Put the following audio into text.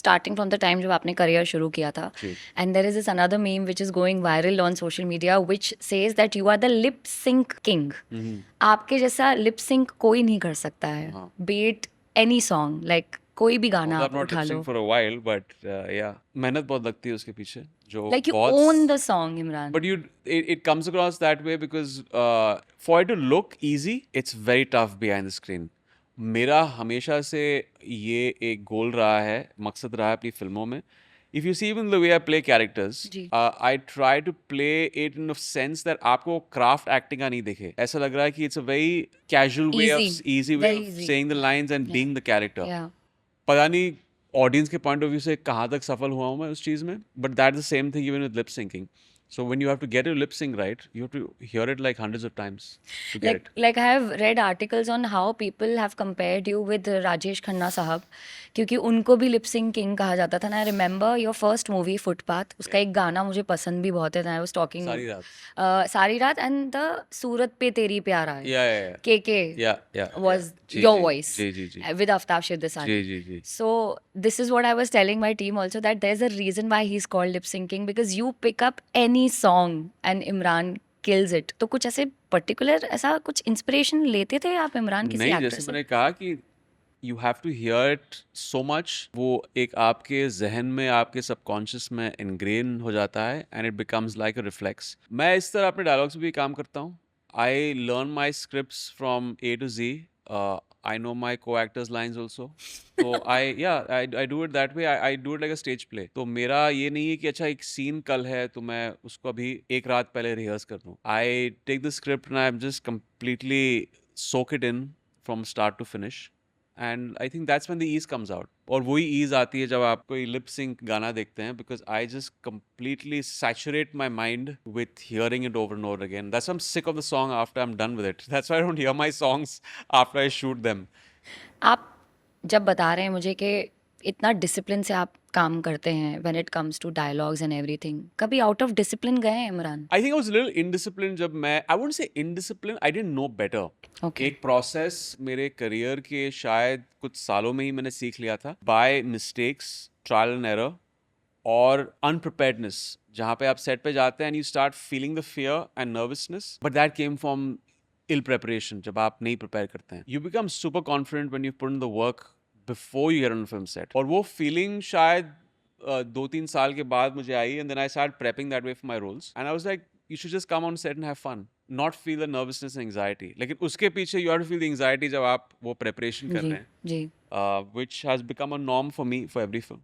starting from the time जब आपने career शुरू किया था, and there is this another meme which is going viral on social media which says that you are the lip sync king. आपके जैसा lip sync कोई नहीं कर सकता है, be it any song, like कोई भी गाना आप उठा लो. for a while, but yeah, मेहनत बहुत लगती है उसके पीछे जो Like you बहुत own the song, Imran. But it comes across that way because for it to look easy, it's very tough behind the screen. मेरा हमेशा से ये एक गोल रहा है, मकसद रहा है अपनी फिल्मों में. If you see even the way I play characters, I try to play it in a sense that आपको craft acting का नहीं दिखे. ऐसा लग रहा है कि it's a very casual way easy way of saying the lines and being the character. पता नहीं ऑडियंस के पॉइंट ऑफ व्यू से कहाँ तक सफल हुआ हूँ मैं उस चीज़ में, but that the same thing even with lip syncing. So when you have to get your lip sync right, you have to hear it like hundreds of times to get it. Like I have read articles on how people have compared you with Rajesh Khanna साहब, क्योंकि उनको भी lip sync king कहा जाता था ना. I remember your first movie Footpath, उसका एक गाना मुझे पसंद भी बहुत है. I was talking सारी रात and the सूरत पे तेरी प्यार आए. Yeah. KK was your voice with Aftab Shirdasani. So this is what I was telling my team also, that there's a reason why he's called lip syncing, because you pick up any song and Imran kills it. तो कुछ ऐसे particular ऐसा कुछ inspiration लेते थे आप इमरान किसी actor से? नहीं, जैसे मैंने कहा कि you have to hear it so much, वो एक आपके जहन में, आपके सबकॉन्शियस में इनग्रेन हो जाता है and it becomes like a reflex. मैं इस तरह अपने डायलॉग्स में भी काम करता हूँ. I learn my scripts from A to Z. I know my co-actors lines also. So I do it that way. I do it like a stage play. तो मेरा ये नहीं है कि अच्छा एक सीन कल है तो मैं उसको अभी एक रात पहले रिहर्स कर दूँ. I take the script and I just completely soak it in from start to finish. And I think that's when the ease comes out. और वही ease आती है जब आप कोई lip sync गाना देखते हैं, because I just completely saturate my mind with hearing it over and over again. That's why I'm sick of the song after I'm done with it. That's why I don't hear my songs after I shoot them. आप जब बता रहे हैं मुझे कि इतना discipline से आप काम करते हैं when it comes to dialogues and everything, कभी out of discipline गए हैं Imran? I think I was a little indisciplined जब मैं, I wouldn't say indisciplined, I didn't know better. Okay. एक प्रोसेस मेरे करियर के शायद कुछ सालों में ही मैंने सीख लिया था, by mistakes, trial and error और unpreparedness, जहाँ पे आप सेट पे जाते हैं and you start feeling the fear and nervousness, but that came from ill preparation. जब आप नहीं prepare करते हैं, you become super confident when you put in the work before you get on the film set. और वो feeling शायद 2-3 साल के बाद मुझे आई, and then I started prepping that way for my roles, and I was like, you should just come on set and have fun, not feel the nervousness and anxiety. लेकिन उसके पीछे you have to feel the anxiety जब आप वो preparation कर रहे हैं, which has become a norm for me for every film.